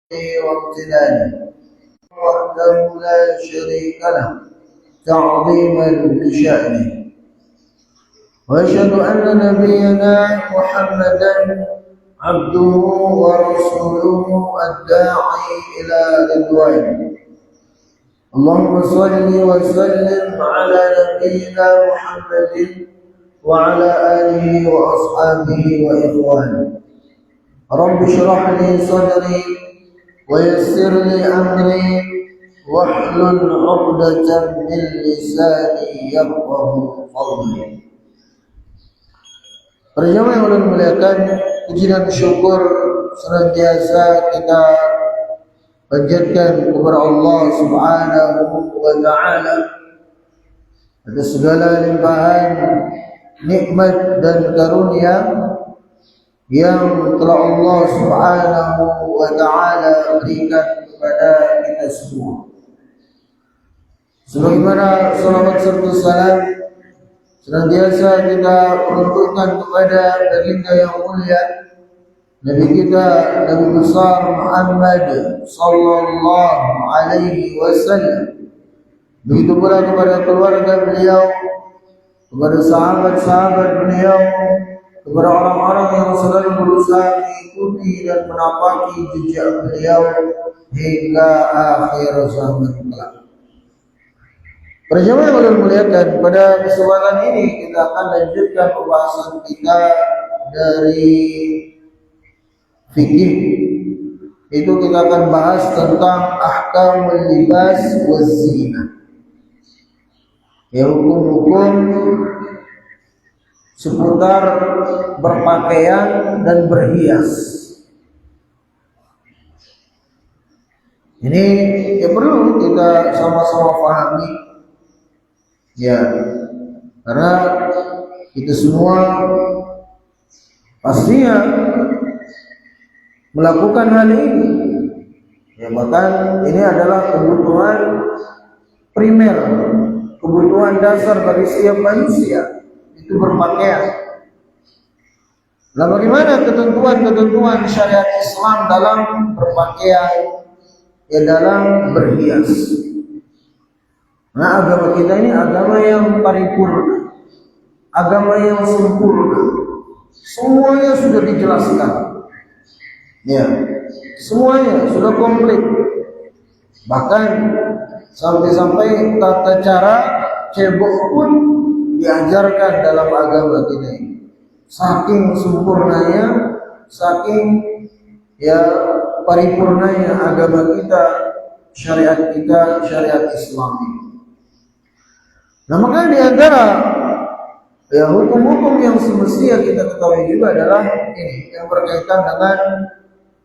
وامتنانه وحده لا شريك له تعظيما لشأنه، وأشهد أن نبينا محمدا عبده ورسوله الداعي إلى رضوانه. اللهم صل وسلم على نبينا محمد وعلى آله وأصحابه وإخوانه. رب اشرح لي صدري ويسر لي أمري واحلل عقدة من لساني يفقه قولي. Para jemaah yang Allah muliakan, puji dan syukur senantiasa kita panjatkan kepada Allah Subhanahu wa taala atas segala limpahan nikmat dan karunia yang telah Allah Subhanahu wa taala berikan kepada kita semua. Sebagaimana salawat serta salam senantiasa kita peruntukkan kepada baginda yang mulia, Nabi kita, Nabi besar Muhammad sallallahu alaihi wasallam. Begitu pula kepada keluarga beliau, kepada sahabat-sahabat beliau, kepada orang-orang yang selalu berusaha mengikuti dan menapaki jejak beliau hingga akhir zaman kelak. Para jemaah yang Allah muliakan, pada kesempatan ini kita akan lanjutkan pembahasan kita dari fikih. Itu kita akan bahas tentang ahkamul libas waz zina. Ya, hukum-hukum seputar berpakaian dan berhias. Ini yang perlu kita sama-sama pahami, ya, karena kita semua pastinya melakukan hal ini. Ya, bahkan ini adalah kebutuhan primer, kebutuhan dasar bagi setiap manusia, itu berpakaian. Nah, bagaimana ketentuan-ketentuan syariat Islam dalam berpakaian, ya, dalam berhias? Nah, agama kita ini agama yang paripurna, agama yang sempurna. Semuanya sudah dijelaskan. Ya, semuanya sudah komplit. Bahkan sampai-sampai tata cara cebok pun diajarkan dalam agama kita ini. Saking sempurnanya, saking ya paripurnanya agama kita, syariat kita, syariat Islam ini. Nah, maka di antara ya hukum-hukum yang semestinya kita ketahui juga adalah ini yang berkaitan dengan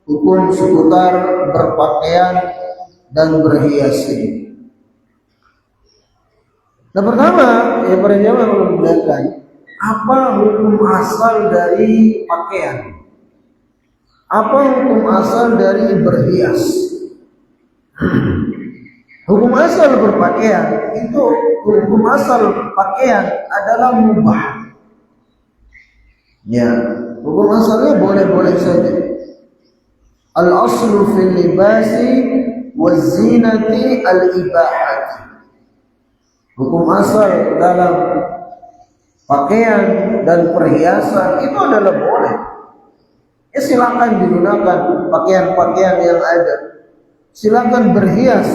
hukum seputar berpakaian dan berhias ini. Nah, pertama, ya para jemaah yang muliakan, apa hukum asal dari pakaian? Apa hukum asal dari berhias? Hukum asal berpakaian itu, hukum asal pakaian adalah mubah. Ya, hukum asalnya boleh-boleh saja. Al-aslu fil libasi waz zinati al-ibahati. Hukum asal dalam pakaian dan perhiasan itu adalah boleh. Ya, silakan digunakan pakaian-pakaian yang ada. Silakan berhias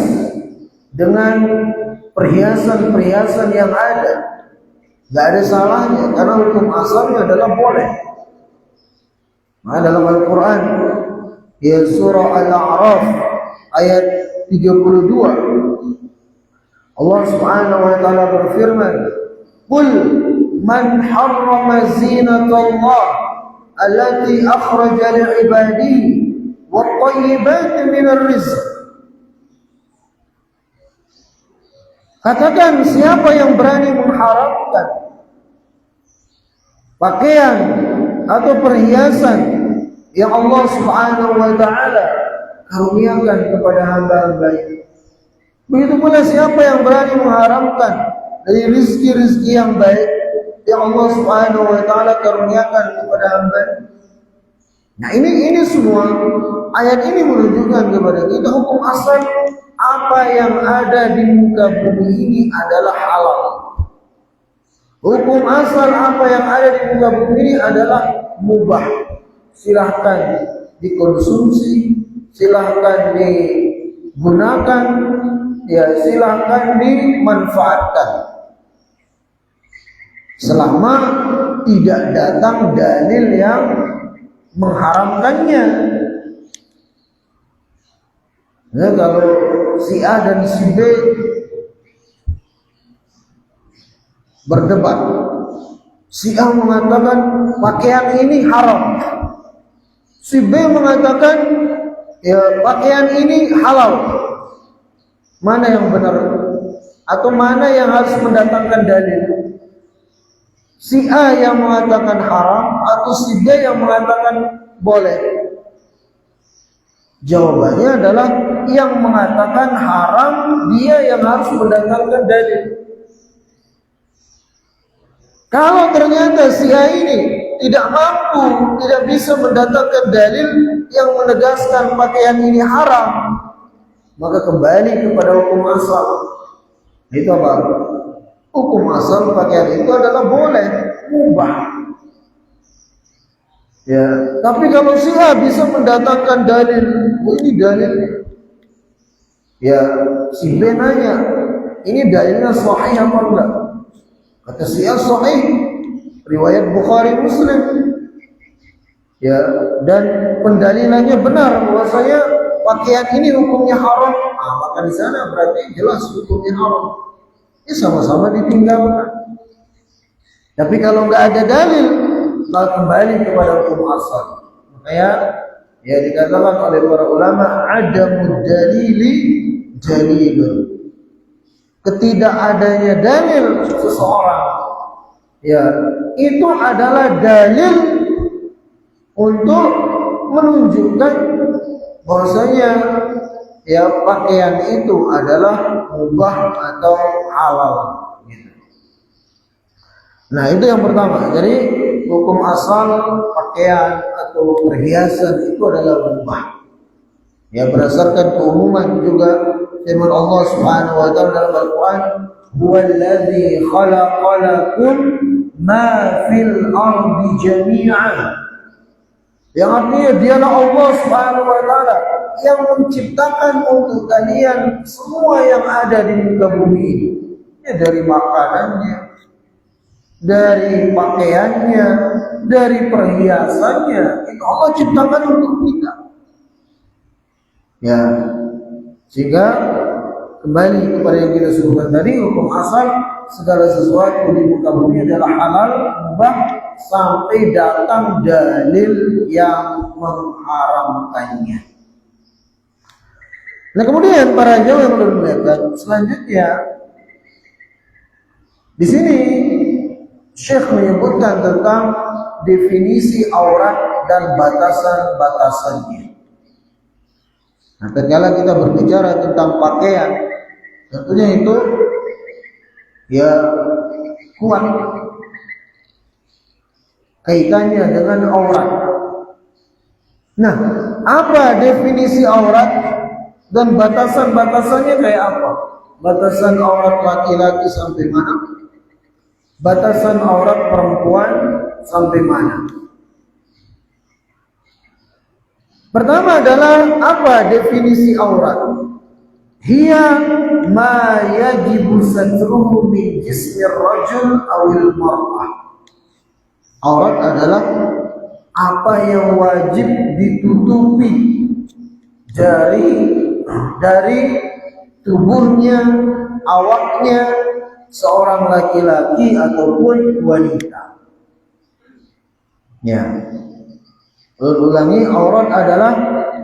dengan perhiasan-perhiasan yang ada. Tidak ada salahnya, karena hukum asalnya adalah boleh. Nah, dalam Al-Quran, ya, surah Al-A'raf ayat 32, Allah Subhanahu wa taala berfirman, "Qul man harrama zinatallah allati akhraja li'ibadihi wat-thayyibati minar rizq." Katakan, siapa yang berani mengharamkan pakaian atau perhiasan yang Allah Subhanahu wa taala karuniakan kepada hamba-hambanya. Begitu pula siapa yang berani mengharamkan dari rizki-rizki yang baik yang Allah Subhanahu wa taala karuniakan kepada hamba. Nah, ini semua ayat ini menunjukkan kepada kita hukum asal apa yang ada di muka bumi ini adalah halal. Hukum asal apa yang ada di muka bumi ini adalah mubah. Silahkan dikonsumsi, silahkan digunakan, ya silahkan dimanfaatkan. Selama tidak datang dalil yang mengharamkannya. Ya, kalau si A dan si B berdebat, si A mengatakan pakaian ini haram, si B mengatakan ya pakaian ini halal. Mana yang benar? Atau mana yang harus mendatangkan dalil? Si A yang mengatakan haram atau si B yang mengatakan boleh? Jawabannya adalah yang mengatakan haram, dia yang harus mendatangkan dalil. Kalau ternyata si A ini tidak mampu, tidak bisa mendatangkan dalil yang menegaskan pakaian ini haram, maka kembali kepada hukum asal. Itu apa? Hukum asal pakaian itu adalah boleh, mubah. Ya, tapi kalau si A bisa mendatangkan dalil, ini dalilnya. Ya, si B nanya, ini dalilnya sahih apa enggak? Kata si A sahih, riwayat Bukhari Muslim. Ya, dan pendalilannya benar bahwasanya pakaian ini hukumnya haram. Maka di sana berarti jelas hukumnya haram. Ini sama-sama ditinggalkan. Tapi kalau nggak ada dalil, maka kembali kepada hukum asal. Makanya ya dikatakan oleh para ulama, adamud dalili dalilun. Ketidakadanya dalil seseorang, ya itu adalah dalil untuk menunjukkan bahwasanya ya pakaian itu adalah mubah atau halal gitu. Nah, itu yang pertama. Jadi hukum asal pakaian atau perhiasan itu adalah mubah. Ya, berdasarkan keumuman juga firman Allah Subhanahu wa taala dalam Al-Qur'an, "Huwallazi khalaqa lakum ma fil ardi jami'an." Yang artinya dialah Allah Subhanahu wa taala yang menciptakan untuk kalian semua yang ada di muka bumi ini. Ya, dari makanannya, dari pakaiannya, dari perhiasannya, itu Allah ciptakan untuk kita. Ya, sehingga kembali kepada yang kita sebutkan tadi, hukum asal segala sesuatu di muka bumi adalah halal, mubah sampai datang dalil yang mengharamkannya. Nah, kemudian para jamaah yang bermuliakan, selanjutnya di sini Syekh menyebutkan tentang definisi aurat dan batasan-batasannya. Nah, tatkala kita berbicara tentang pakaian, tentunya itu ya kuat kaitannya dengan aurat. Nah, apa definisi aurat dan batasan-batasannya kayak apa? Batasan aurat laki-laki sampai mana? Batasan aurat perempuan sampai mana? Pertama adalah apa definisi aurat? Hiya ma yajibu satruhu min jismi rajul awil mar'ah. Aurat adalah apa yang wajib ditutupi dari tubuhnya, awaknya seorang laki-laki ataupun wanita. Ya. Ulangi, aurat adalah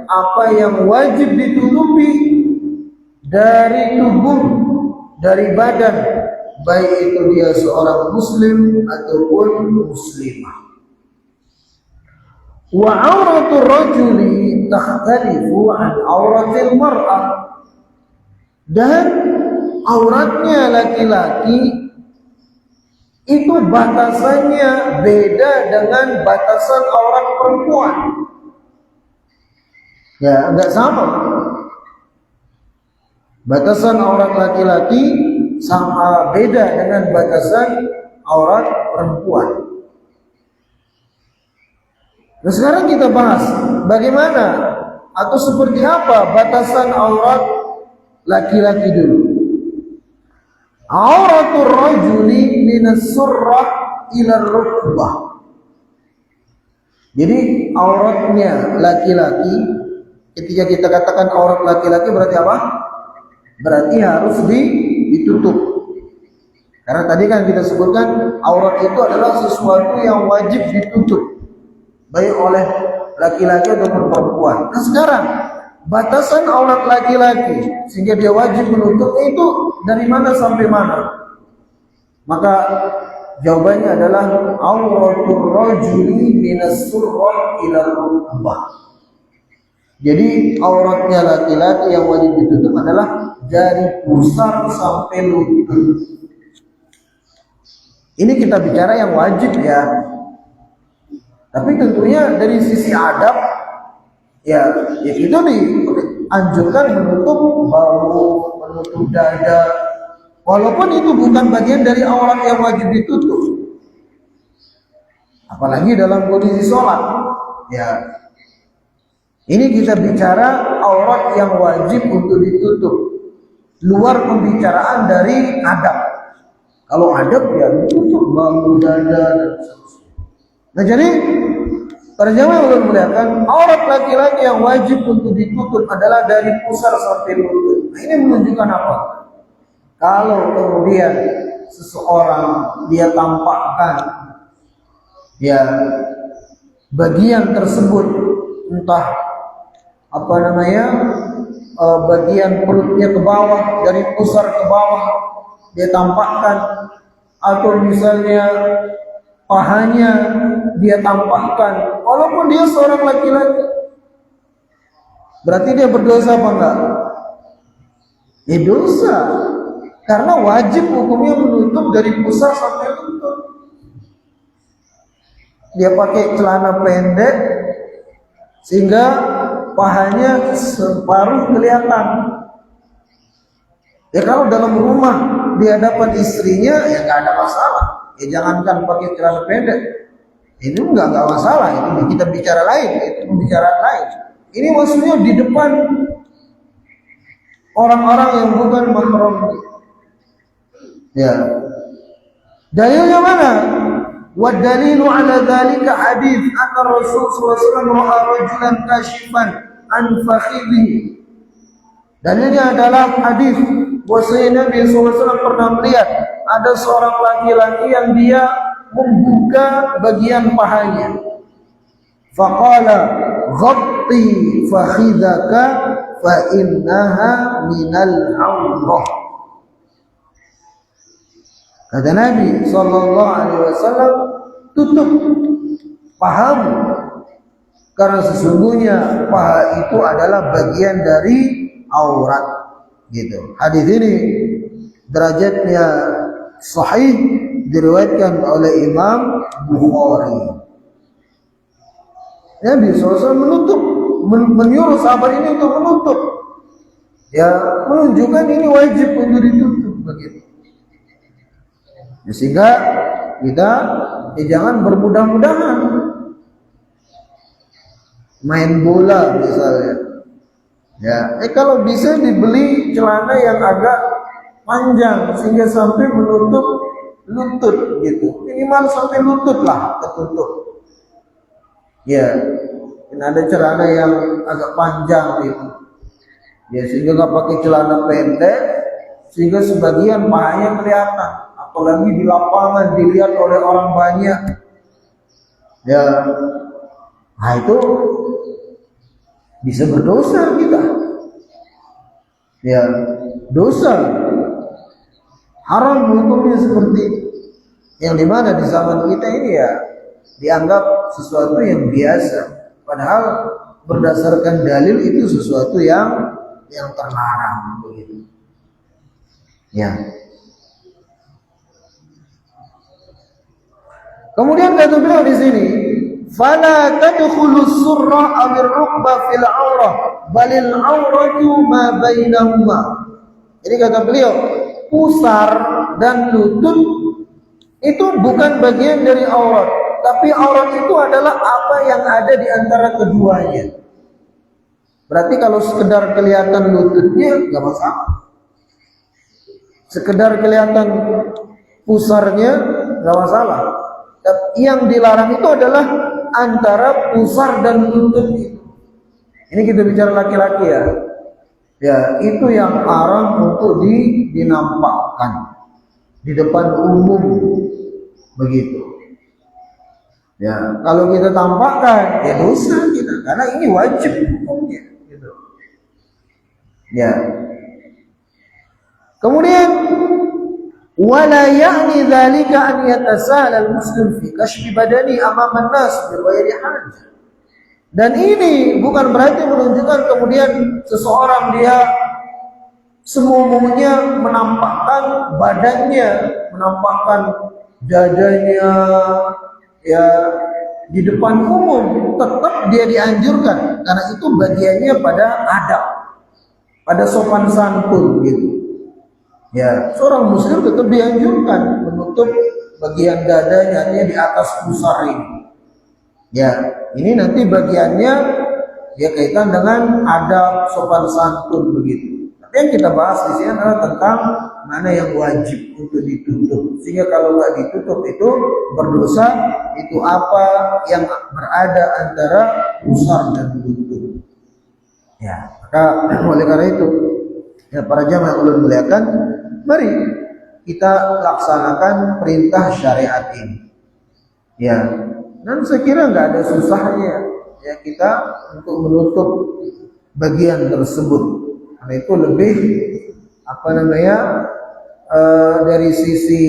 apa yang wajib ditutupi dari tubuh, dari badan, baik itu dia seorang muslim ataupun muslimah. Wa auratul rajuli takhtalifu an auratil mar'ah. Dan auratnya laki-laki itu batasannya beda dengan batasan aurat perempuan. Ya, enggak sama. Batasan aurat laki-laki sama beda dengan batasan aurat perempuan. Nah, sekarang kita bahas bagaimana atau seperti apa batasan aurat laki-laki dulu. Auratul rajuli minas surrah ila rukbah. Jadi auratnya laki-laki, ketika kita katakan aurat laki-laki berarti apa? Berarti harus ditutup. Karena tadi kan kita sebutkan aurat itu adalah sesuatu yang wajib ditutup, baik oleh laki-laki ataupun perempuan. Nah sekarang batasan aurat laki-laki sehingga dia wajib menutup itu dari mana sampai mana? Maka jawabannya adalah auratul rajuli minas surrah ila rukbah. Jadi auratnya laki-laki yang wajib ditutup adalah dari pusar sampai lutut. Ini kita bicara yang wajib ya. Tapi tentunya dari sisi adab ya itu dianjurkan menutup bahu, menutup dada. Walaupun itu bukan bagian dari aurat yang wajib ditutup. Apalagi dalam kondisi sholat. Ya. Ini kita bicara aurat yang wajib untuk ditutup. Luar pembicaraan dari adab. Kalau adab ya ditutup bahu, dada, dan seterusnya. Nah jadi para jamaah yang memuliakan, aurat laki-laki yang wajib untuk ditutup adalah dari pusar sampai lutut. Nah, ini menunjukkan apa? Kalau kemudian seseorang dia tampakkan ya bagian tersebut, entah apa namanya bagian perutnya ke bawah, dari pusar ke bawah dia tampakkan, atau misalnya pahanya dia tampakkan, walaupun dia seorang laki-laki, berarti dia berdosa apa enggak? Ya dosa, karena wajib hukumnya menutup dari pusar sampai lutut. Dia pakai celana pendek sehingga pahanya separuh kelihatan. Ya kalau dalam rumah di hadapan istrinya ya nggak ada masalah. Ya jangankan pakai celana pendek, ini nggak masalah. Itu kita bicara lain, itu pembicaraan lain. Ini maksudnya di depan orang-orang yang bukan mahram. Ya. Dalilnya mana? Wa dalilu ala dzalika hadis anna Rasul sallallahu alaihi wasallam ra'a rajulan kashifan an fakhidhihi. Dalilnya adalah hadis bahwasanya Nabi sallallahu alaihi wasallam pernah melihat ada seorang laki-laki yang dia membuka bagian pahanya. Faqala ghatti fakhidhaka fa innaha minal aurah. Kata Nabi sallallahu alaihi wasallam, tutup pahamu karena sesungguhnya paha itu adalah bagian dari aurat. Gitu. Hadis ini derajatnya sahih, diriwayatkan oleh Imam Bukhari. Nabi SAW menutup, menyuruh sahabat ini untuk menutup. Ya, menunjukkan ini wajib untuk ditutup begitu. Ya, sehingga kita jangan bermudah-mudahan main bola misalnya. Ya, kalau bisa dibeli celana yang agak panjang sehingga sampai menutup lutut gitu. Minimal sampai lutut lah tertutup. Ya, ada celana yang agak panjang gitu. Ya, sehingga nggak pakai celana pendek sehingga sebagian pahanya kelihatan. Apalagi di lapangan dilihat oleh orang banyak. Ya, nah itu bisa berdosa kita. Ya, dosa. Haram hukumnya seperti itu. Yang dimana di zaman kita ini ya dianggap sesuatu yang biasa. Padahal berdasarkan dalil itu sesuatu yang terlarang begitu. Ya. Kemudian kata beliau di sini, fala tadkhulus surra awir rukba fil aurah balil auratu ma bainahuma. Jadi kata beliau, pusar dan lutut itu bukan bagian dari aurat, tapi aurat itu adalah apa yang ada di antara keduanya. Berarti kalau sekedar kelihatan lututnya nggak masalah, sekedar kelihatan pusarnya nggak masalah. Yang dilarang itu adalah antara pusar dan lutut itu. Ini kita bicara laki-laki ya. Ya, itu yang haram untuk dinampakkan di depan umum begitu. Ya, kalau kita tampakkan ya dosa kita, karena ini wajib hukumnya gitu. Ya. Kemudian wala ya'ni dzalika an yatasala al-muslim fi kashfi badani amama an-nas bi ghairi hajah. Dan ini bukan berarti menunjukkan kemudian seseorang dia semuanya menampakkan badannya, menampakkan dadanya ya di depan umum. Tetap dia dianjurkan karena itu bagiannya pada adab, pada sopan santun gitu. Ya, seorang muslim tetap dianjurkan menutup bagian dadanya di atas pusar ini. Ya, ini nanti bagiannya ya kaitan dengan adab sopan santun begitu. Tapi yang kita bahas di sini adalah tentang mana yang wajib untuk ditutup. Sehingga kalau nggak ditutup itu berdosa. Itu apa yang berada antara pusar dan lutut. Ya, maka oleh karena itu ya para jamaah ulun muliakan, mari kita laksanakan perintah syariat ini. Ya, dan saya kira nggak ada susahnya ya kita untuk menutup bagian tersebut. Karena itu lebih dari sisi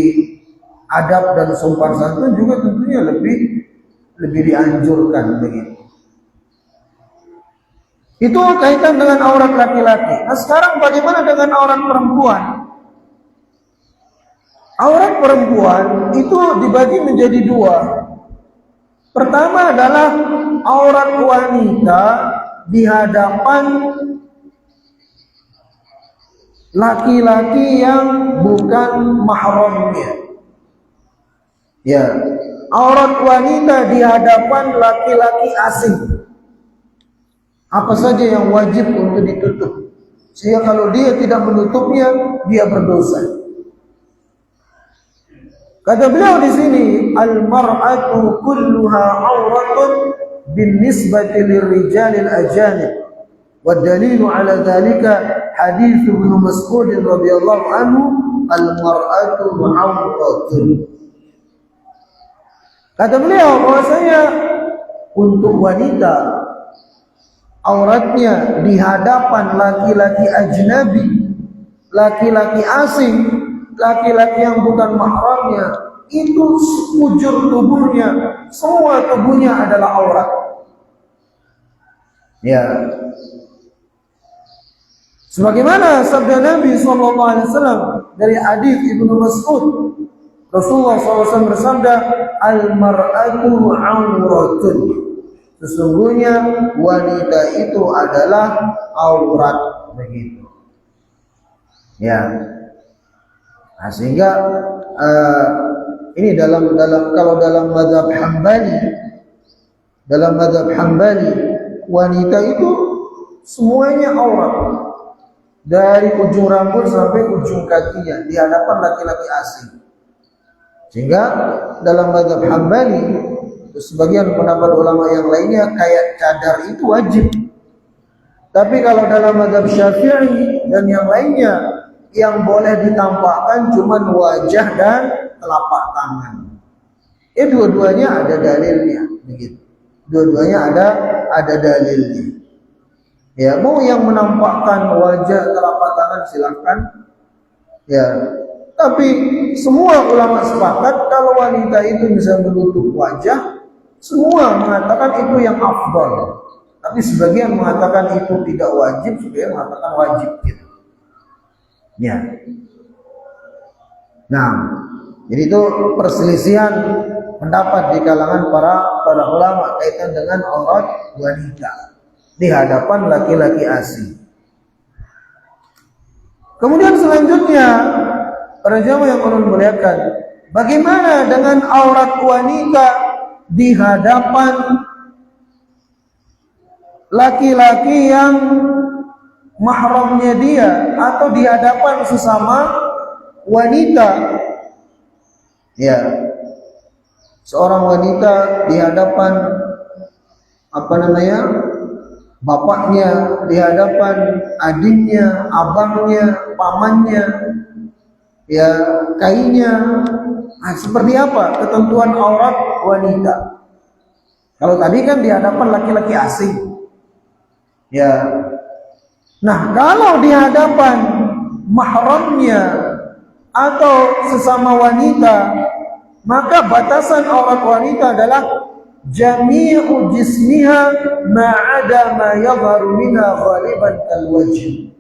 adab dan sopan santun juga tentunya lebih dianjurkan begitu. Itu kaitan dengan aurat laki-laki. Nah sekarang bagaimana dengan aurat perempuan? Aurat perempuan itu dibagi menjadi dua. Pertama adalah aurat wanita di hadapan laki-laki yang bukan mahramnya. Ya, aurat wanita di hadapan laki-laki asing. Apa saja yang wajib untuk ditutup. Sehingga kalau dia tidak menutupnya, dia berdosa. Kata beliau di sini, al-mar'atu kulluha auratun bin nisbati lirrijalil ajanib. والدليل على ذلك حديث ابن مسعود رضي الله عنه المرأة عورة. Kata beliau bahwasanya untuk wanita auratnya di hadapan laki-laki ajnabi, laki-laki asing, laki-laki yang bukan mahramnya, itu sekujur tubuhnya, semua tubuhnya adalah aurat. Ya. Sebagaimana sabda Nabi SAW dari hadis Ibnu Mas'ud, Rasulullah SAW bersabda, al-mar'atu auratun. Sesungguhnya wanita itu adalah aurat begitu. Ya. Nah, sehingga ini kalau dalam mazhab Hambali, wanita itu semuanya aurat. Dari ujung rambut sampai ujung kakinya di hadapan laki-laki asing. Sehingga dalam mazhab Hambali, sebagian pendapat ulama yang lainnya kayak cadar itu wajib. Tapi kalau dalam mazhab Syafi'i dan yang lainnya, yang boleh ditampakkan cuma wajah dan telapak tangan. Dua-duanya ada dalilnya, begitu. Dua-duanya ada dalilnya. Ya, mau yang menampakkan wajah telapak tangan silakan. Ya, tapi semua ulama sepakat kalau wanita itu bisa menutup wajah, semua mengatakan itu yang afdal. Tapi sebagian mengatakan itu tidak wajib, sebagian mengatakan wajib gitu. Ya. Nah, Jadi itu perselisihan pendapat di kalangan para ulama kaitan dengan aurat wanita di hadapan laki-laki asing. Kemudian selanjutnya para jamaah yang Allah muliakan, bagaimana dengan aurat wanita di hadapan laki-laki yang mahramnya dia atau di hadapan sesama wanita? Ya, seorang wanita di hadapan bapaknya, di hadapan adiknya, abangnya, pamannya, ya kainya. Nah, seperti apa ketentuan aurat wanita? Kalau tadi kan di hadapan laki-laki asing. Ya. Nah, kalau di hadapan mahramnya atau sesama wanita, maka batasan aurat wanita adalah jami'u jismiha ma'ada ma yadharu minha ghaliban kal wajh.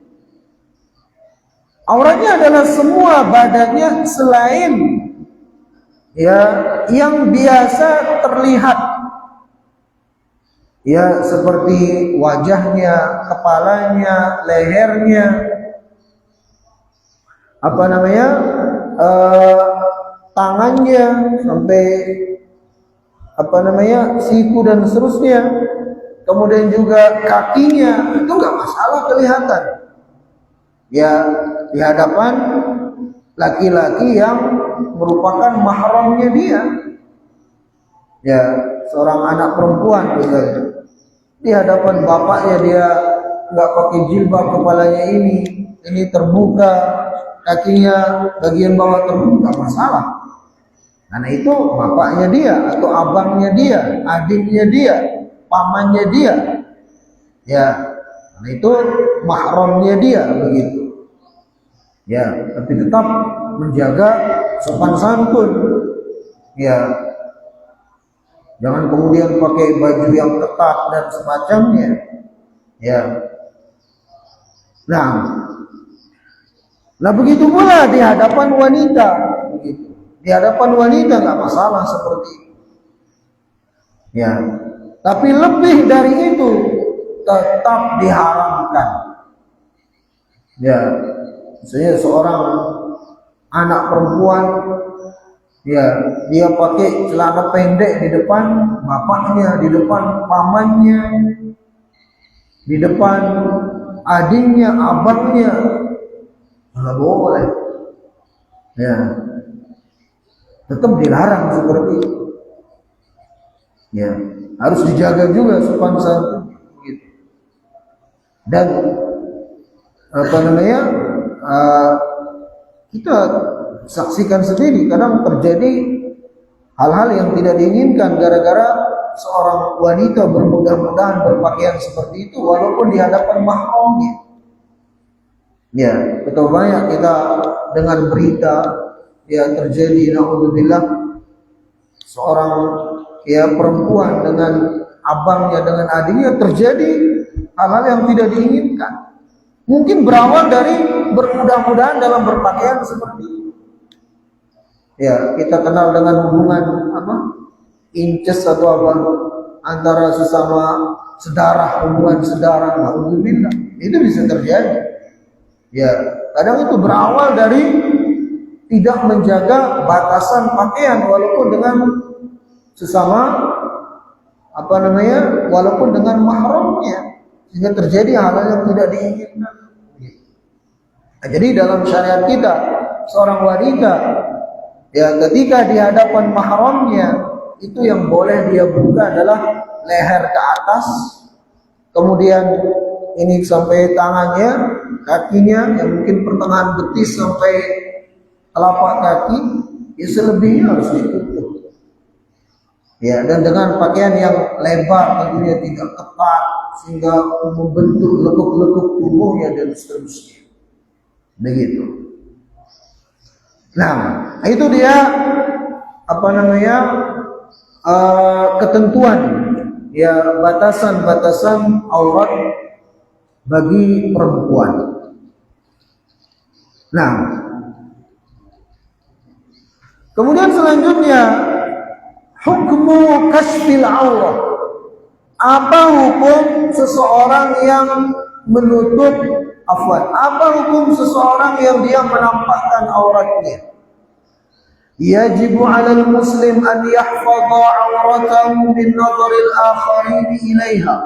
Auratnya adalah semua badannya selain ya yang biasa terlihat, ya seperti wajahnya, kepalanya, lehernya, tangannya sampai siku dan seterusnya, kemudian juga kakinya, itu enggak masalah kelihatan. Ya di hadapan laki-laki yang merupakan mahramnya dia. Ya, seorang anak perempuan misalnya, di hadapan bapaknya dia enggak pakai jilbab, kepalanya ini terbuka, kakinya bagian bawah terbuka, masalah. Karena itu bapaknya dia atau abangnya dia, adiknya dia, pamannya dia. Ya, karena itu mahramnya dia begitu. Ya, tapi tetap menjaga sopan santun. Ya, jangan kemudian pakai baju yang ketat dan semacamnya. Ya. Nah begitu pula di hadapan wanita, begitu. Di hadapan wanita nggak masalah seperti itu. Ya. Tapi lebih dari itu tetap diharamkan. Ya. Misalnya seorang anak perempuan, ya dia pakai celana pendek di depan bapaknya, di depan pamannya, di depan adiknya, abangnya, nggak boleh. Ya, tetap dilarang seperti itu. Ya, harus dijaga juga sopan santun. Gitu. Dan kita saksikan sendiri kadang terjadi hal-hal yang tidak diinginkan gara-gara seorang wanita bermudah-mudahan berpakaian seperti itu walaupun di hadapan mahramnya. Ya, betul banyak kita dengar berita yang terjadi, naudzubillah, seorang ya perempuan dengan abangnya, dengan adiknya terjadi hal-hal yang tidak diinginkan. Mungkin berawal dari bermudah-mudahan dalam berpakaian seperti itu. Ya, kita kenal dengan hubungan incest atau antara sesama sedarah, hubungan sedarah, naudzubillah. Itu bisa terjadi. Ya, kadang itu berawal dari tidak menjaga batasan pakaian walaupun dengan sesama walaupun dengan mahramnya, sehingga terjadi hal-hal yang tidak diinginkan. Nah, jadi dalam syariat kita, seorang wanita ya ketika di hadapan mahramnya, itu yang boleh dia buka adalah leher ke atas, kemudian ini sampai tangannya, kakinya, yang mungkin pertengahan betis sampai telapak kaki, ya selebihnya harus ditutup. Ya, dan dengan pakaian yang lebar, tentunya tidak ketat sehingga membentuk lekuk-lekuk tubuhnya dan seterusnya. Begitu. Nah, itu dia ketentuan, ya batasan-batasan aurat bagi perempuan. Nah, Kemudian selanjutnya, hukmu kasfil aurah. Apa hukum seseorang yang menutup apa hukum seseorang yang dia menampakkan auratnya? Yajibu 'alal muslim an yahfaza 'auratahu min nadharil akharin ilaiha.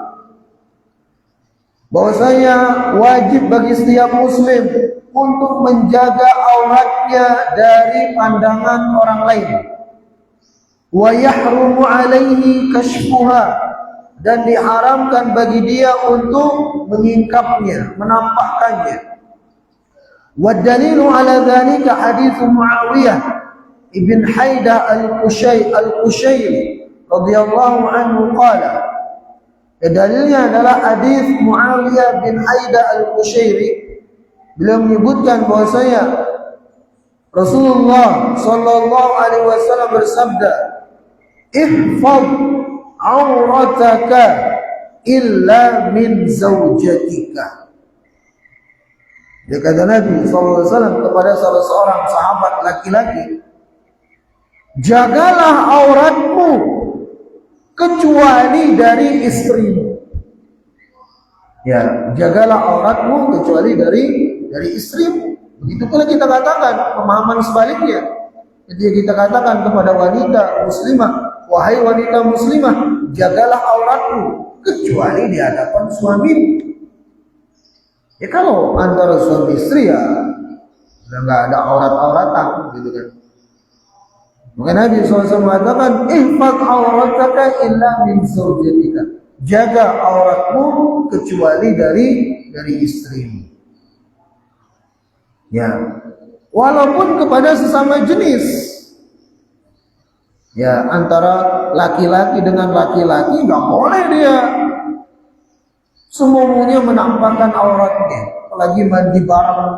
Bahwasanya wajib bagi setiap muslim untuk menjaga auratnya dari pandangan orang lain. Wa yahrumu 'alaihi kashfuha, dan diharamkan bagi dia untuk menyingkapnya, menampakkannya. Wa dalilu 'ala dzalika hadits Muawiyah ibn Haidah al-Qushayri radhiyallahu anhu qala. Dalilnya adalah hadis Muawiyah bin Haidah al-Qushayri. Beliau menyebutkan bahwasanya Rasulullah sallallahu alaihi wasallam bersabda, "Ihfaz aurataka illa min zaujatika." Dia kata Nabi sallallahu alaihi wasallam kepada salah seorang sahabat laki-laki, jagalah auratmu kecuali dari istrimu. Ya, jagalah auratmu kecuali dari istrimu. Begitu pula kita katakan pemahaman sebaliknya. Ketika kita katakan kepada wanita muslimah, wahai wanita muslimah, jagalah auratmu kecuali di hadapan suamimu. Ya kalau antara suami istri ya nggak ada aurat-auratan gitu kan. Maka Nabi SAW mengatakan, ihfaz aurataka illa min zawjatika. Jaga auratmu kecuali dari istrimu. Ya, walaupun kepada sesama jenis. Ya, antara laki-laki dengan laki-laki nggak boleh dia semuanya menampakkan auratnya, apalagi mandi bareng.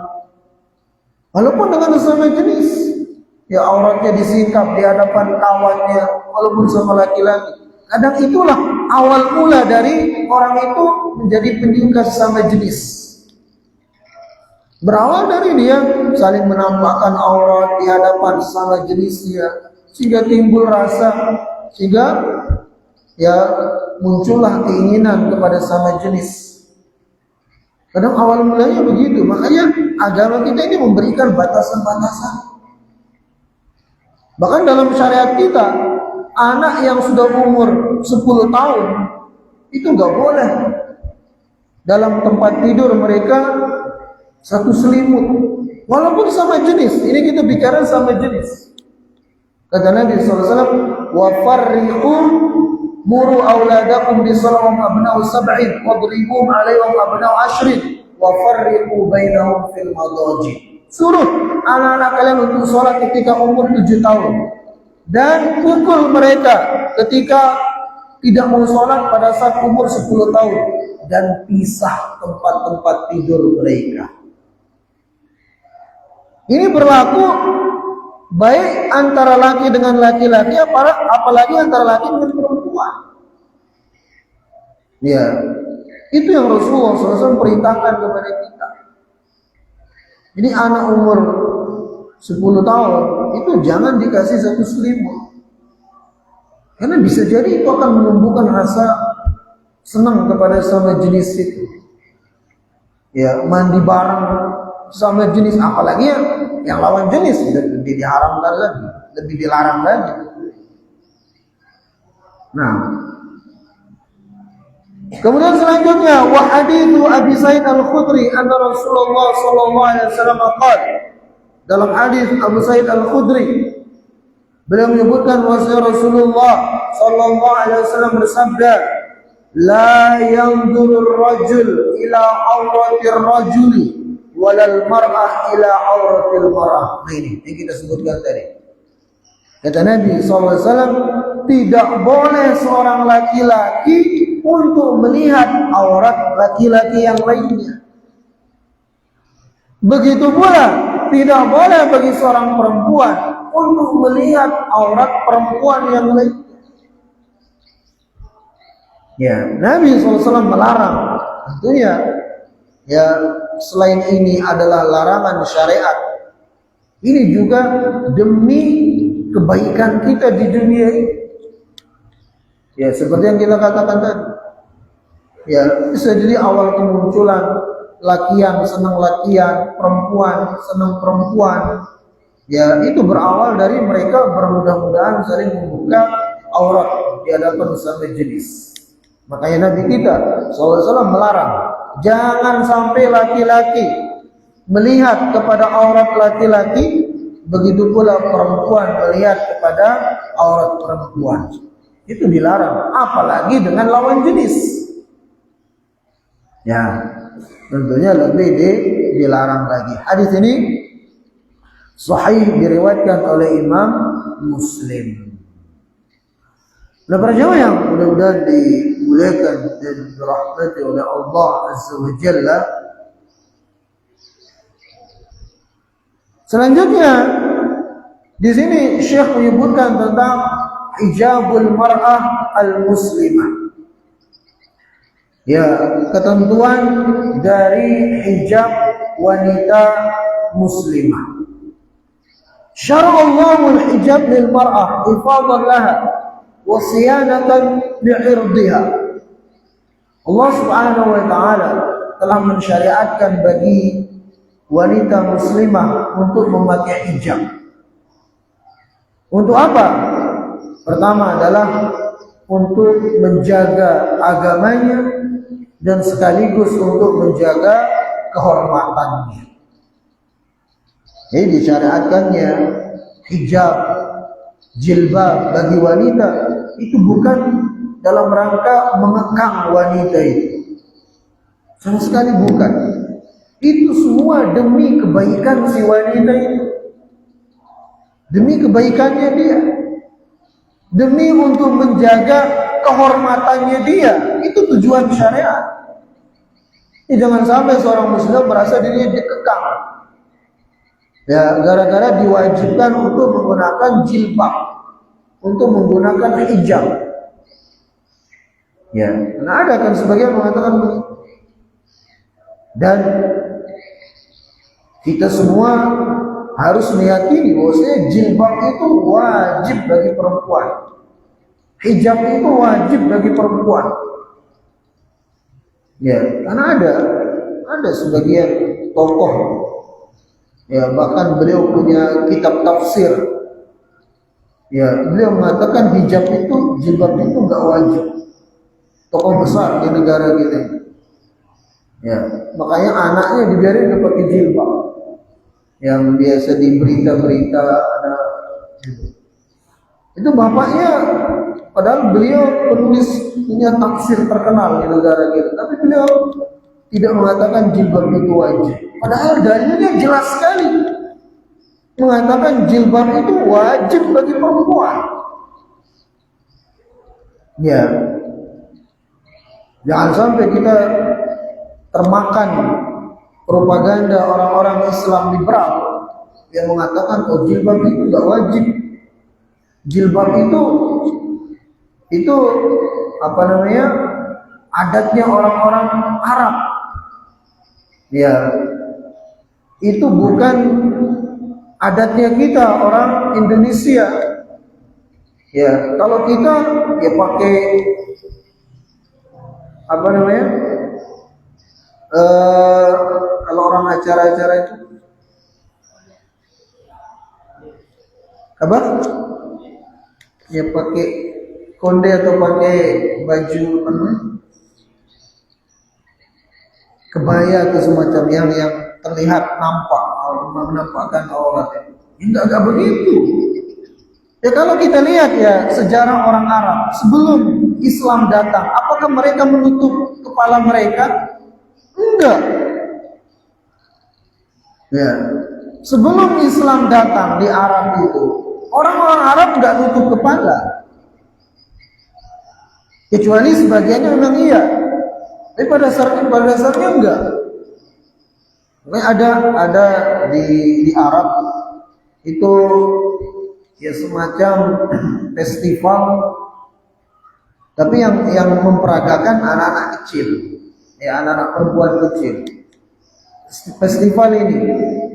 Walaupun dengan sesama jenis, ya auratnya disingkap di hadapan kawannya, walaupun sama laki-laki. Kadang itulah awal mula dari orang itu menjadi penyuka sesama jenis. Berawal dari dia saling menampakkan aurat di hadapan sesama jenisnya, sehingga timbul rasa, sehingga ya muncullah keinginan kepada sama jenis. Kadang awal mulanya begitu. Makanya agama kita ini memberikan batasan-batasan. Bahkan dalam syariat kita, anak yang sudah umur 10 tahun itu nggak boleh dalam tempat tidur mereka satu selimut, walaupun sama jenis. Ini kita bicara sama jenis. Kata Nabi SAW, wa farriqu muru auladakum bisalawam abna'u sab'in wadribum alaihim abna'u ashrin wa farriqu bainahum fil madaji. Suruh anak-anak kalian untuk sholat ketika umur 7 tahun dan pukul mereka ketika tidak mau sholat pada saat umur 10 tahun, dan pisah tempat-tempat tidur mereka. Ini berlaku baik antara laki dengan laki-laki, apalagi antara laki dengan perempuan. Ya, itu yang Rasulullah SAW perintahkan kepada kita. Jadi anak umur 10 tahun itu jangan dikasih satu selimut, karena bisa jadi itu akan menumbuhkan rasa senang kepada sama jenis itu. Ya, mandi bareng sama jenis, apalagi yang lawan jenis lebih diharamkan lagi, lebih dilarang lagi. Nah, kemudian selanjutnya, wa haditsu Abi Sa'id Al-Khudri anna Rasulullah sallallahu alaihi wasallam qala. Dalam hadis Abu Sa'id Al-Khudri, beliau menyebutkan bahwa Rasulullah sallallahu alaihi wasallam bersabda, la yanzurur rajul ila auratir rajuli walal mar'ah ila auratil mar'ah. Nah ini yang kita sebutkan tadi. Kata Nabi SAW, tidak boleh seorang laki-laki untuk melihat aurat laki-laki yang lainnya. Begitu pula tidak boleh bagi seorang perempuan untuk melihat aurat perempuan yang lainnya. Ya, Nabi SAW melarang. Tentunya ya, selain ini adalah larangan syariat, Ini juga demi kebaikan kita di dunia ini. Ya, seperti yang kita katakan tadi. Ya, bisa jadi awal kemunculan lakian senang lakian, perempuan senang perempuan. Ya, itu berawal dari mereka bermudah-mudahan saling membuka aurat di hadapan sesama jenis. Makanya Nabi kita SAW melarang, jangan sampai laki-laki melihat kepada aurat laki-laki, begitu pula perempuan melihat kepada aurat perempuan. Itu dilarang, apalagi dengan lawan jenis. Ya, tentunya lebih dilarang lagi. Hadis ini sahih diriwayatkan oleh Imam Muslim. Nah, para jemaah yang mudah-mudahan dimuliakan dan dirahmati oleh Allah Azza wa Jalla. Selanjutnya di sini Syekh menyebutkan tentang hijabul mar'ah al-muslimah. Ya, ketentuan dari hijab wanita muslimah. Syara'allahu al-hijab lil mar'ah hifadhan laha wa siyanatan li'irdiha. Allah Subhanahu wa taala telah mensyariatkan bagi wanita muslimah untuk memakai hijab. Untuk apa? Pertama adalah untuk menjaga agamanya dan sekaligus untuk menjaga kehormatannya. Jadi disyariatkannya hijab, jilbab bagi wanita itu bukan dalam rangka mengekang wanita itu. Sama sekali bukan. Itu semua demi kebaikan si wanita itu. Demi kebaikannya dia. Demi untuk menjaga kehormatannya dia. Itu tujuan syariat. Jangan sampai seorang muslim merasa dirinya dikekang. Ya, gara-gara diwajibkan untuk menggunakan jilbab, untuk menggunakan hijab. Ya, karena ada kan sebagian mengatakan begitu. Dan kita semua harus meyakini bahwasanya jilbab itu wajib bagi perempuan. Hijab itu wajib bagi perempuan. Ya, karena ada sebagian tokoh, ya bahkan beliau punya kitab tafsir. Ya, beliau mengatakan hijab itu, jilbab itu enggak wajib. Tokoh besar di negara kita. Ya, makanya anaknya dibiarin pakai jilbab. Yang biasa di berita-berita ada itu bapaknya, padahal beliau penulis punya tafsir terkenal di negara kita, tapi beliau tidak mengatakan jilbab itu wajib. Padahal dalilnya jelas sekali mengatakan jilbab itu wajib bagi perempuan. Ya, jangan sampai kita termakan propaganda orang-orang Islam liberal yang mengatakan oh jilbab itu enggak wajib. Jilbab itu apa namanya? Adatnya orang-orang Arab. Ya. Itu bukan adatnya kita orang Indonesia. Ya, kalau kita ya pakai apa namanya? Kalau orang acara-acara itu apa? Ya pakai konde atau pakai baju apa namanya? Kebaya atau semacam yang terlihat nampak, menampakkan auratnya. Enggak begitu. Ya kalau kita lihat ya sejarah orang Arab sebelum Islam datang, apakah mereka menutup kepala mereka? Enggak. Ya. Sebelum Islam datang di Arab itu, orang-orang Arab enggak nutup kepala. Kecuali sebagiannya memang iya. Tapi pada dasarnya enggak. Ada di Arab itu ya semacam festival, tapi yang memperagakan anak-anak kecil, ya anak-anak perempuan kecil. festival ini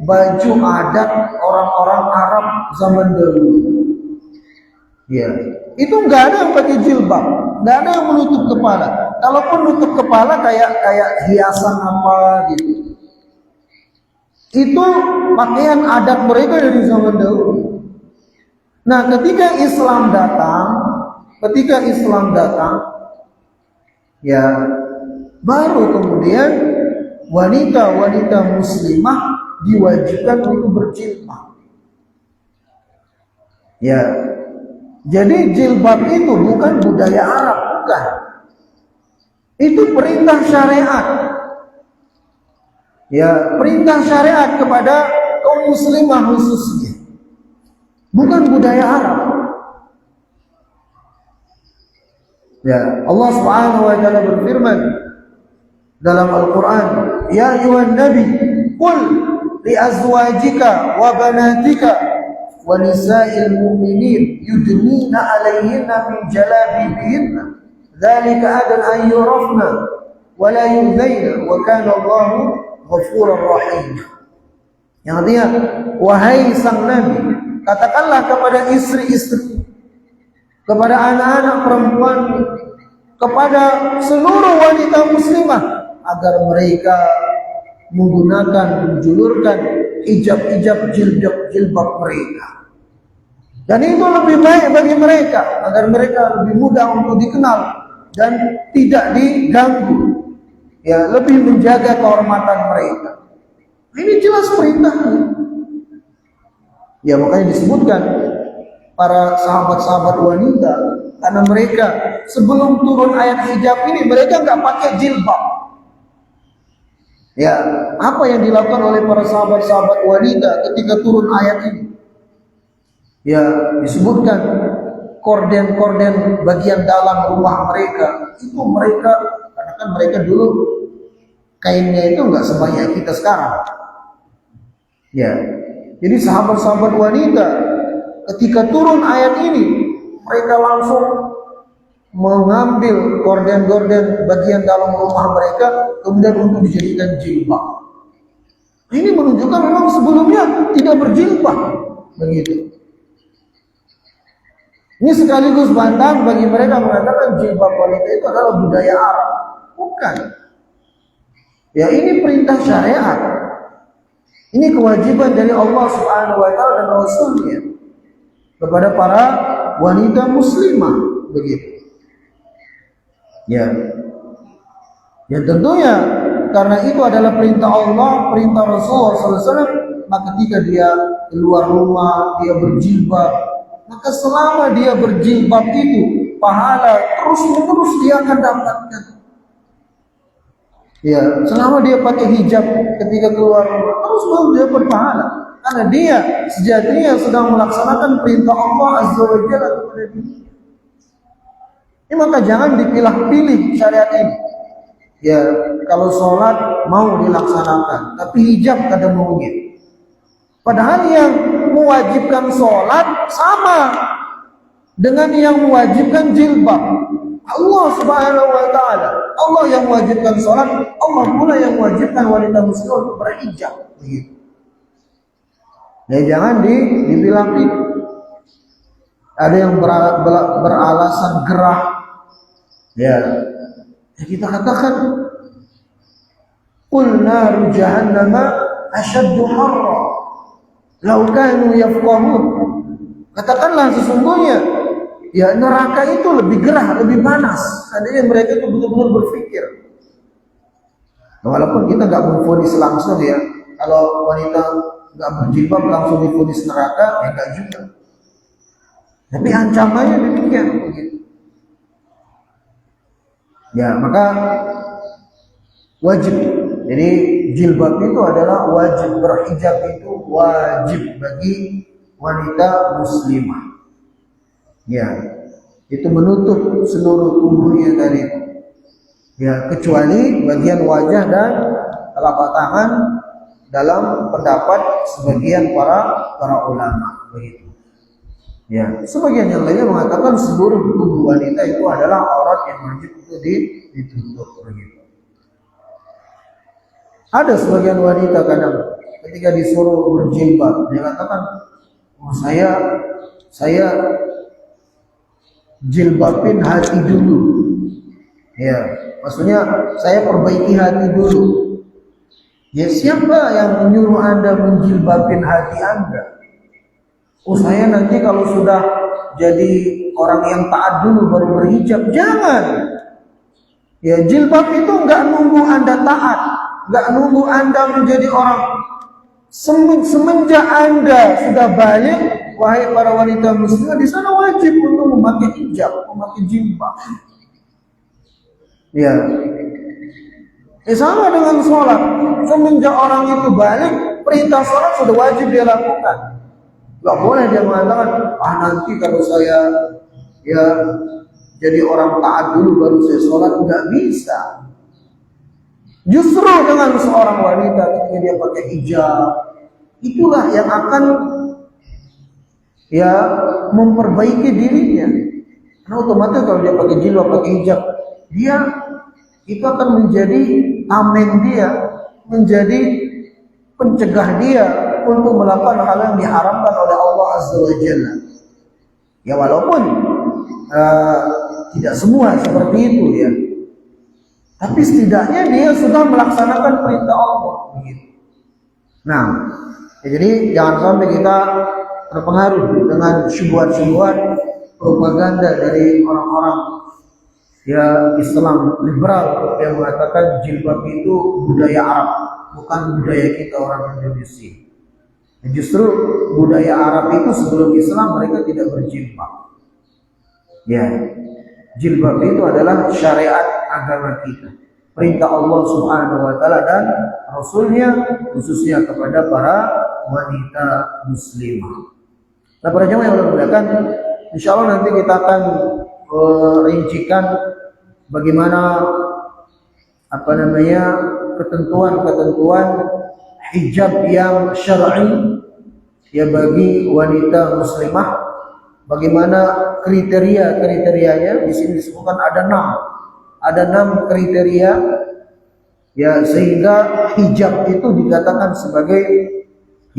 baju adat orang-orang Arab zaman dahulu. Ya, itu nggak ada yang pakai jilbab, nggak ada yang menutup kepala. Kalaupun nutup kepala kayak hiasan apa gitu. Itu pakaian adat mereka dari zaman dahulu. Nah, ketika Islam datang, ya baru kemudian wanita-wanita muslimah diwajibkan untuk berjilbab. Ya, jadi jilbab itu bukan budaya Arab, bukan. Itu perintah syariat. Ya, perintah syariat kepada kaum muslimah khususnya. Bukan budaya Arab. Ya, Allah Subhanahu wa taala berfirman dalam Al-Qur'an, "Ya ayuhan nabi, qul li azwajika wa banatika wa nisa'il mu'minin yudnina 'alayhinna min jalabibihinna dzalika adna an yurafna wa la yu'dhaina wa kana Allahu ghafurur rahim." Yang artinya, wahai sang nabi, katakanlah kepada istri-istri, kepada anak-anak perempuan, kepada seluruh wanita muslimah agar mereka menjulurkan hijab jilbab mereka. Dan itu lebih baik bagi mereka agar mereka lebih mudah untuk dikenal dan tidak diganggu. Ya, lebih menjaga kehormatan mereka. Ini jelas perintahnya. Ya, makanya disebutkan para sahabat-sahabat wanita, karena mereka sebelum turun ayat hijab ini mereka nggak pakai jilbab. Ya, apa yang dilakukan oleh para sahabat-sahabat wanita ketika turun ayat ini? Ya, disebutkan korden-korden bagian dalam rumah mereka itu mereka, karena kan mereka dulu kainnya itu nggak sebanyak kita sekarang. Ya, jadi sahabat-sahabat wanita ketika turun ayat ini, mereka langsung mengambil gorden-gorden bagian dalam rumah mereka, kemudian untuk dijadikan jilbab. Ini menunjukkan memang sebelumnya tidak berjilbab, begitu. Ini sekaligus bantahan bagi mereka mengatakan jilbab wanita itu adalah budaya Arab. Bukan. Ya, ini perintah syariat. Ini kewajiban dari Allah Subhanahu wa taala dan Rasulnya kepada para wanita muslimah, begitu. Ya. Ya, tentunya karena itu adalah perintah Allah, perintah Rasulullah SAW, maka ketika dia keluar rumah, dia berjilbab, maka selama dia berjilbab itu pahala terus-menerus dia akan dapatkan. Ya, selama dia pakai hijab ketika keluar rumah, terus-menerus dia berpahala. Karena dia sejatinya sedang melaksanakan perintah Allah Azza wa Jalla kepada dirinya. Ini maka jangan dipilah-pilih syariat ini. Ya, kalau sholat mau dilaksanakan, tapi hijab kada maunya. Padahal yang mewajibkan sholat sama dengan yang mewajibkan jilbab. Allah Subhanahu wa taala. Allah yang mewajibkan sholat, Allah pula yang mewajibkan wanita muslim untuk berhijab. Begitu. Nah, jangan dibilang-bilang. Ada yang beralasan gerah. Ya, kita katakan qul naru jahannama asyaddu harra law kanu yafqahun. Katakanlah sesungguhnya ya neraka itu lebih gerah, lebih panas. Seandainya mereka itu betul-betul berpikir. Walaupun kita nggak memvonis langsung ya, kalau wanita nggak berjilbab langsung divonis neraka, ya nggak juga. Tapi ancamannya demikian, begitu. Ya, maka wajib. Jadi jilbab itu adalah wajib, berhijab itu wajib bagi wanita muslimah. Ya, itu menutup seluruh tubuhnya dari itu. Ya, kecuali bagian wajah dan telapak tangan dalam pendapat sebagian para ulama, begitu. Ya, sebagian yang lainnya mengatakan seluruh tubuh wanita itu adalah aurat yang wajib untuk ditutup, begitu. Ada sebagian wanita kadang ketika disuruh berjilbab, dia katakan, oh, saya jilbabin hati dulu. Ya, maksudnya saya perbaiki hati dulu. Ya, siapa yang menyuruh Anda menjilbabin hati Anda? Oh, saya nanti kalau sudah jadi orang yang taat dulu baru berhijab. Jangan. Ya, jilbab itu nggak nunggu Anda taat, nggak nunggu Anda menjadi orang. Semenjak Anda sudah balik, wahai para wanita muslimah, di sana wajib untuk memakai hijab, memakai jilbab. Ya, sama dengan sholat. Semenjak orang itu balik, perintah sholat sudah wajib dia lakukan. Gak boleh dia mengatakan, nanti kalau saya ya jadi orang taat dulu baru saya sholat. Nggak bisa. Justru dengan seorang wanita ketika dia pakai hijab, itulah yang akan ya memperbaiki dirinya. Karena otomatis kalau dia pakai jilbab, pakai hijab, dia itu akan menjadi amen dia, menjadi pencegah dia untuk melakukan hal yang diharamkan oleh Allah Azza wa Jalla. Ya, walaupun tidak semua seperti itu ya, tapi setidaknya dia sudah melaksanakan perintah Allah. Begitu. Nah, ya, jadi jangan sampai kita terpengaruh dengan syubhat-syubhat propaganda dari orang-orang ya Islam liberal yang mengatakan jilbab itu budaya Arab, bukan budaya kita orang Indonesia. Justru budaya Arab itu sebelum Islam mereka tidak berjilbab. Ya, jilbab itu adalah syariat agama kita, perintah Allah Subhanahu wa taala dan Rasulnya, khususnya kepada para wanita muslimah. Nah, para jemaah yang dimuliakan, insyaallah nanti kita akan rincikan bagaimana ketentuan-ketentuan hijab yang syar'i ya bagi wanita muslimah, bagaimana kriteria-kriterianya. Di sini disebutkan ada 6 kriteria ya, sehingga hijab itu dikatakan sebagai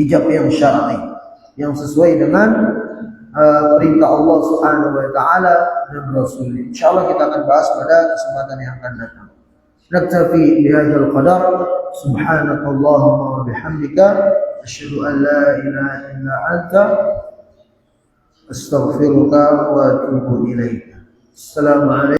hijab yang syar'i, yang sesuai dengan perintah Allah Subhanahu wa taala dan Rasul. Insyaallah kita akan bahas pada kesempatan yang akan datang. Naktafi bihadzal qadar. Subhanakallahumma wa bihamdika asyhadu an la ilaha illa anta astaghfiruka wa atubu ilaika. Assalamualaikum.